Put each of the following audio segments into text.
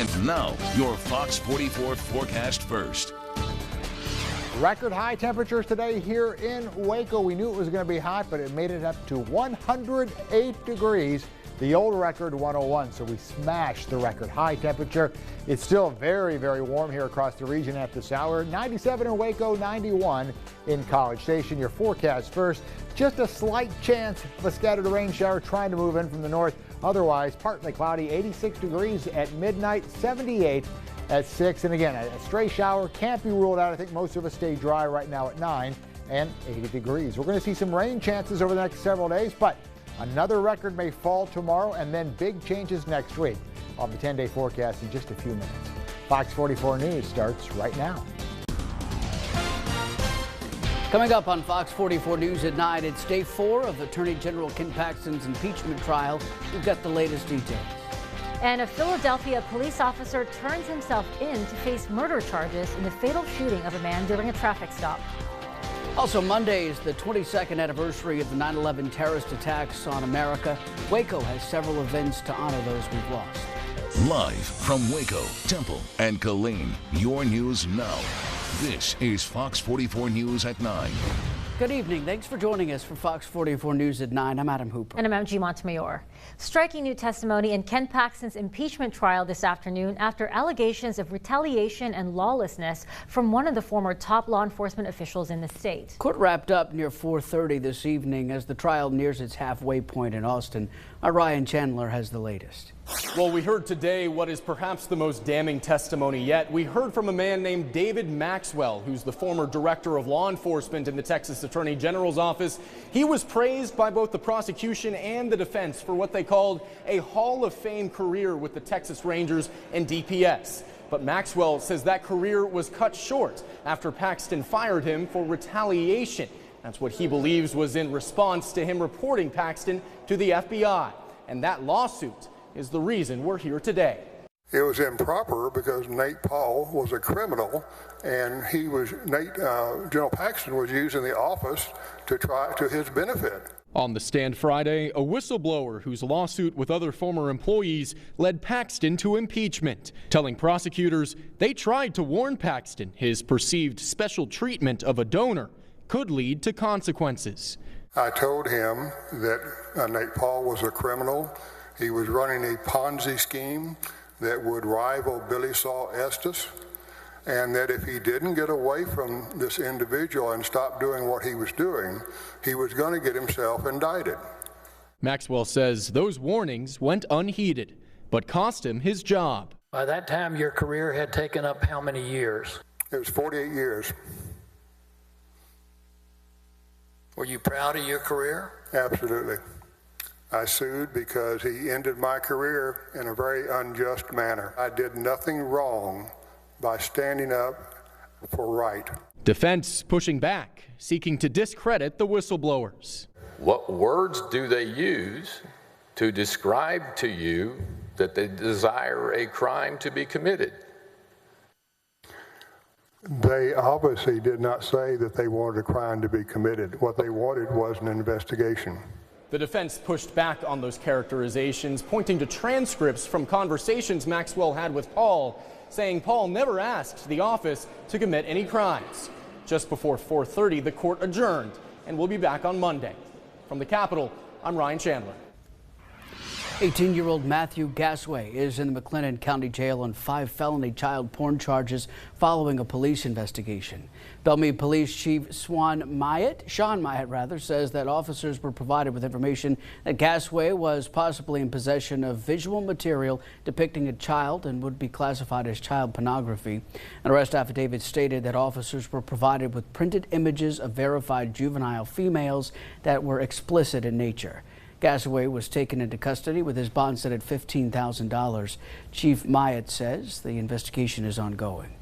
And now, your Fox 44 forecast first. Record high temperatures today here in Waco. We knew it was going to be hot, but it made it up to 108 degrees. The old record 101, so we smashed the record high temperature. It's still very, very warm here across the region at this hour. 97 in Waco, 91 in College Station. Your forecast first. Just a slight chance of a scattered rain shower trying to move in from the north. Otherwise, partly cloudy, 86 degrees at midnight, 78 at 6. And again, a stray shower can't be ruled out. I think most of us stay dry right now at 9 and 80 degrees. We're going to see some rain chances over the next several days, but another record may fall tomorrow and then big changes next week. I'll have the 10-day forecast in just a few minutes. Fox 44 News starts right now. Coming up on Fox 44 News at 9, it's day 4 of Attorney General Ken Paxton's impeachment trial. We've got the latest details. And a Philadelphia police officer turns himself in to face murder charges in the fatal shooting of a man during a traffic stop. Also, Monday is the 22nd anniversary of the 9/11 terrorist attacks on America. Waco has several events to honor those we've lost. Live from Waco, Temple, and Killeen, your news now. This is Fox 44 News at 9. Good evening. Thanks for joining us for Fox 44 News at 9. I'm Adam Hooper. And I'm MG Montemayor. Striking new testimony in Ken Paxton's impeachment trial this afternoon after allegations of retaliation and lawlessness from one of the former top law enforcement officials in the state. Court wrapped up near 4:30 this evening as the trial nears its halfway point in Austin. Our Ryan Chandler has the latest. Well, we heard today what is perhaps the most damning testimony yet. We heard from a man named David Maxwell, who's the former director of law enforcement in the Texas Attorney General's office. He was praised by both the prosecution and the defense for what they called a Hall of Fame career with the Texas Rangers and DPS. But Maxwell says that career was cut short after Paxton fired him for retaliation. That's what he believes was in response to him reporting Paxton to the FBI. And that lawsuit is the reason we're here today. It was improper because Nate Paul was a criminal, and General Paxton was using the office to try to his benefit. On the stand Friday, a whistleblower whose lawsuit with other former employees led Paxton to impeachment, telling prosecutors they tried to warn Paxton his perceived special treatment of a donor could lead to consequences. I told him that Nate Paul was a criminal. He was running a Ponzi scheme that would rival Billy Saul Estes, and that if he didn't get away from this individual and stop doing what he was doing, he was going to get himself indicted. Maxwell says those warnings went unheeded, but cost him his job. By that time, your career had taken up how many years? It was 48 years. Were you proud of your career? Absolutely. I sued because he ended my career in a very unjust manner. I did nothing wrong by standing up for right. Defense pushing back, seeking to discredit the whistleblowers. What words do they use to describe to you that they desire a crime to be committed? They obviously did not say that they wanted a crime to be committed. What they wanted was an investigation. The defense pushed back on those characterizations, pointing to transcripts from conversations Maxwell had with Paul, saying Paul never asked the office to commit any crimes. Just before 4:30, the court adjourned, and we'll be back on Monday. From the Capitol, I'm Ryan Chandler. 18-year-old Matthew Gasway is in the McLennan County Jail on 5 felony child porn charges following a police investigation. Bellmead Police Chief Sean Myatt says that officers were provided with information that Gasway was possibly in possession of visual material depicting a child and would be classified as child pornography. An arrest affidavit stated that officers were provided with printed images of verified juvenile females that were explicit in nature. Gasaway was taken into custody with his bond set at $15,000. Chief Myatt says the investigation is ongoing.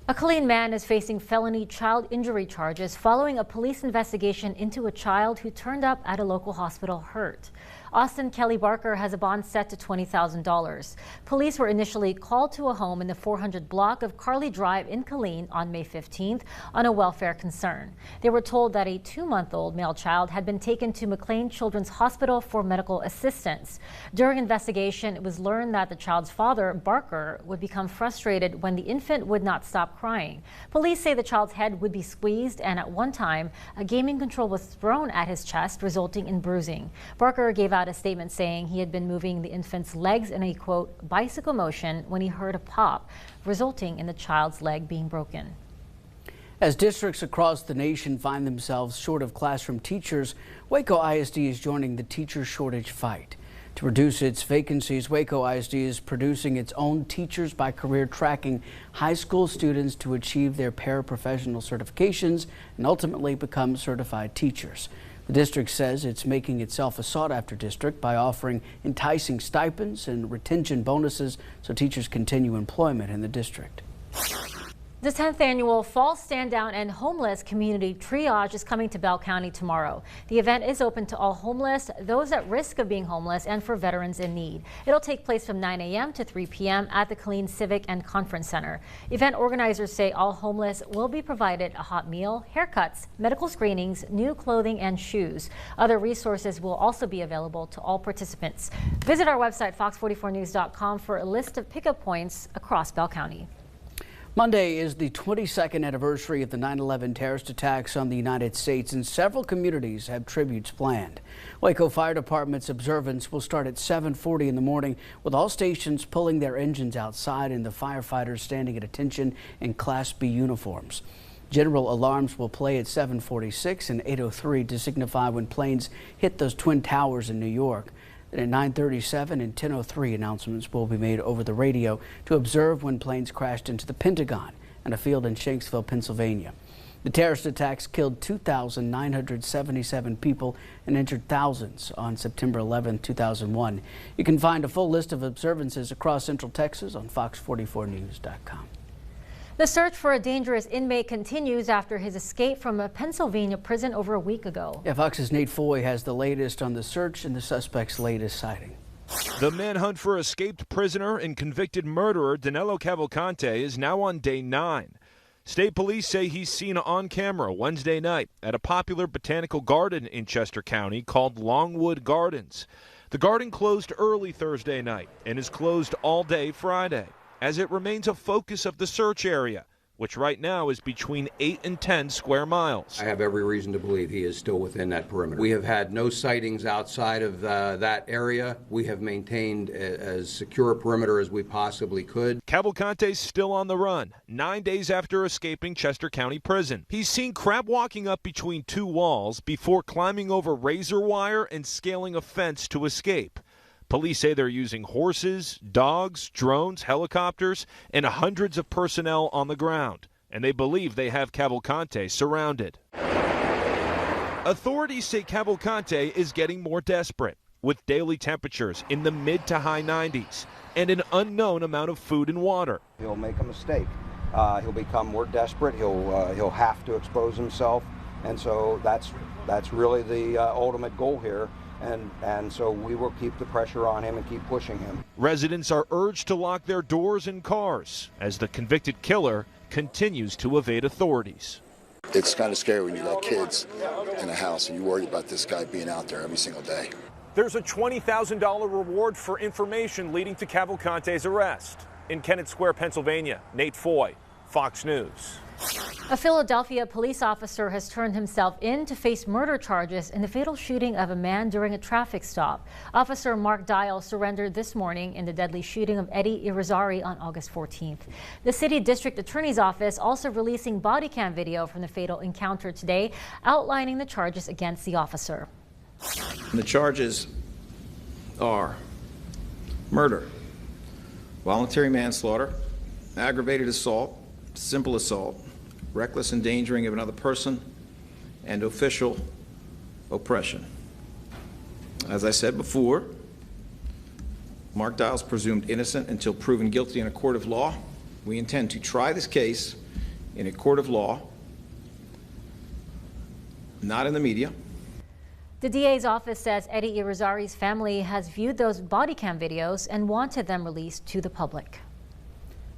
A Killeen man is facing felony child injury charges following a police investigation into a child who turned up at a local hospital hurt. Austin Kelly Barker has a bond set to $20,000. Police were initially called to a home in the 400 block of Carly Drive in Killeen on May 15th on a welfare concern. They were told that a 2-month-old male child had been taken to McLean Children's Hospital for medical assistance. During investigation, it was learned that the child's father, Barker, would become frustrated when the infant would not stop crying. Police say the child's head would be squeezed, and at one time, a gaming control was thrown at his chest, resulting in bruising. Barker gave out a statement saying he had been moving the infant's legs in a, quote, bicycle motion when he heard a pop, resulting in the child's leg being broken. As districts across the nation find themselves short of classroom teachers, Waco ISD is joining the teacher shortage fight. To reduce its vacancies, Waco ISD is producing its own Teachers by Career, tracking high school students to achieve their paraprofessional certifications and ultimately become certified teachers. The district says it's making itself a sought-after district by offering enticing stipends and retention bonuses so teachers continue employment in the district. The 10th annual Fall Stand Down and Homeless Community Triage is coming to Bell County tomorrow. The event is open to all homeless, those at risk of being homeless, and for veterans in need. It'll take place from 9 a.m. to 3 p.m. at the Killeen Civic and Conference Center. Event organizers say all homeless will be provided a hot meal, haircuts, medical screenings, new clothing, and shoes. Other resources will also be available to all participants. Visit our website, fox44news.com, for a list of pickup points across Bell County. Monday is the 22nd anniversary of the 9/11 terrorist attacks on the United States, and several communities have tributes planned. Waco Fire Department's observance will start at 7:40 in the morning, with all stations pulling their engines outside and the firefighters standing at attention in Class B uniforms. General alarms will play at 7:46 and 8:03 to signify when planes hit those twin towers in New York. And at 9:37 and 10:03, announcements will be made over the radio to observe when planes crashed into the Pentagon and a field in Shanksville, Pennsylvania. The terrorist attacks killed 2,977 people and injured thousands on September 11, 2001. You can find a full list of observances across Central Texas on fox44news.com. The search for a dangerous inmate continues after his escape from a Pennsylvania prison over a week ago. Yeah, Fox's Nate Foy has the latest on the search and the suspect's latest sighting. The manhunt for escaped prisoner and convicted murderer Danilo Cavalcante is now on day 9. State police say he's seen on camera Wednesday night at a popular botanical garden in Chester County called Longwood Gardens. The garden closed early Thursday night and is closed all day Friday, as it remains a focus of the search area, which right now is between 8 and 10 square miles. I have every reason to believe he is still within that perimeter. We have had no sightings outside of that area. We have maintained as secure a perimeter as we possibly could. Cavalcante's still on the run, 9 days after escaping Chester County Prison. He's seen crab walking up between 2 walls before climbing over razor wire and scaling a fence to escape. Police say they're using horses, dogs, drones, helicopters, and hundreds of personnel on the ground, and they believe they have Cavalcante surrounded. Authorities say Cavalcante is getting more desperate, with daily temperatures in the mid to high 90s and an unknown amount of food and water. He'll make a mistake. He'll become more desperate. He'll have to expose himself, and so that's really the ultimate goal here. And so we will keep the pressure on him and keep pushing him. Residents are urged to lock their doors and cars as the convicted killer continues to evade authorities. It's kind of scary when you got kids in a house and you worry about this guy being out there every single day. There's a $20,000 reward for information leading to Cavalcante's arrest. In Kennett Square, Pennsylvania, Nate Foy, Fox News. A Philadelphia police officer has turned himself in to face murder charges in the fatal shooting of a man during a traffic stop. Officer Mark Dial surrendered this morning in the deadly shooting of Eddie Irizarry on August 14th. The city district attorney's office also releasing body cam video from the fatal encounter today, outlining the charges against the officer. The charges are murder, voluntary manslaughter, aggravated assault, simple assault, reckless endangering of another person, and official oppression. As I said before, Mark Dial is presumed innocent until proven guilty in a court of law. We intend to try this case in a court of law, not in the media. The DA's office says Eddie Irizarry's family has viewed those body cam videos and wanted them released to the public.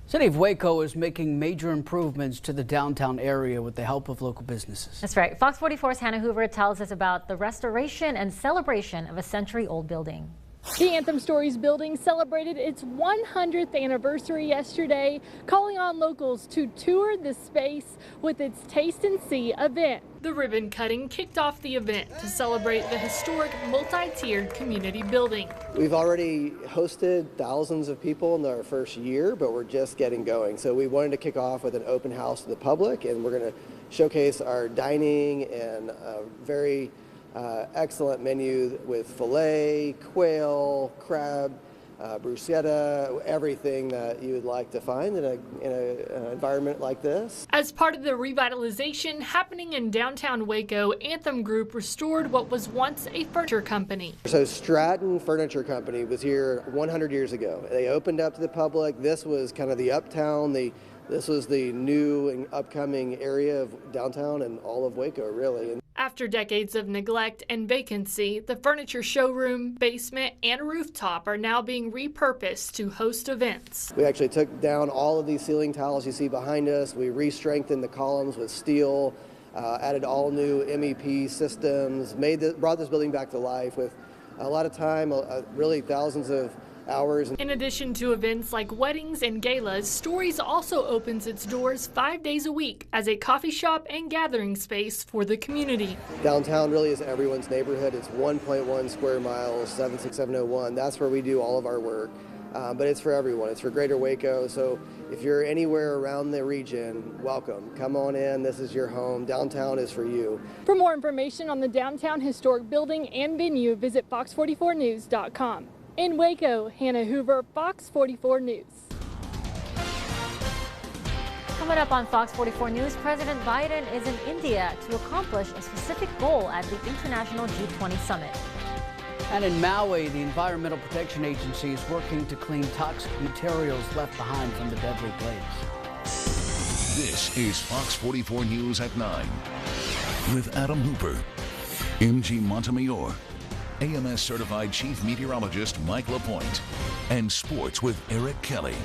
City of Waco is making major improvements to the downtown area with the help of local businesses. That's right. Fox 44's Hannah Hoover tells us about the restoration and celebration of a century-old building. The Anthem Stories building celebrated its 100th anniversary yesterday, calling on locals to tour the space with its Taste and See event. The ribbon cutting kicked off the event to celebrate the historic multi-tiered community building. We've already hosted thousands of people in our first year, but we're just getting going. So we wanted to kick off with an open house to the public, and we're going to showcase our dining and very excellent menu with filet, quail, crab, bruschetta, everything that you would like to find in an environment like this. As part of the revitalization happening in downtown Waco, Anthem Group restored what was once a furniture company. So Stratton Furniture Company was here 100 years ago. They opened up to the public. This was kind of the uptown, this was the new and upcoming area of downtown and all of Waco, really. After decades of neglect and vacancy, the furniture showroom, basement, and rooftop are now being repurposed to host events. We actually took down all of these ceiling tiles you see behind us. We re-strengthened the columns with steel, added all new MEP systems, brought this building back to life with a lot of time, really thousands of hours. In addition to events like weddings and galas, Stories also opens its doors 5 days a week as a coffee shop and gathering space for the community. Downtown really is everyone's neighborhood. It's 1.1 square miles, 76701. That's where we do all of our work. But it's for everyone. It's for Greater Waco. So if you're anywhere around the region, welcome. Come on in. This is your home. Downtown is for you. For more information on the downtown historic building and venue, visit fox44news.com. In Waco, Hannah Hoover, Fox 44 News. Coming up on Fox 44 News, President Biden is in India to accomplish a specific goal at the International G20 Summit. And in Maui, the Environmental Protection Agency is working to clean toxic materials left behind from the deadly blaze. This is Fox 44 News at 9 with Adam Hooper, MG Montemayor, AMS certified chief meteorologist Mike LaPointe, and sports with Eric Kelly.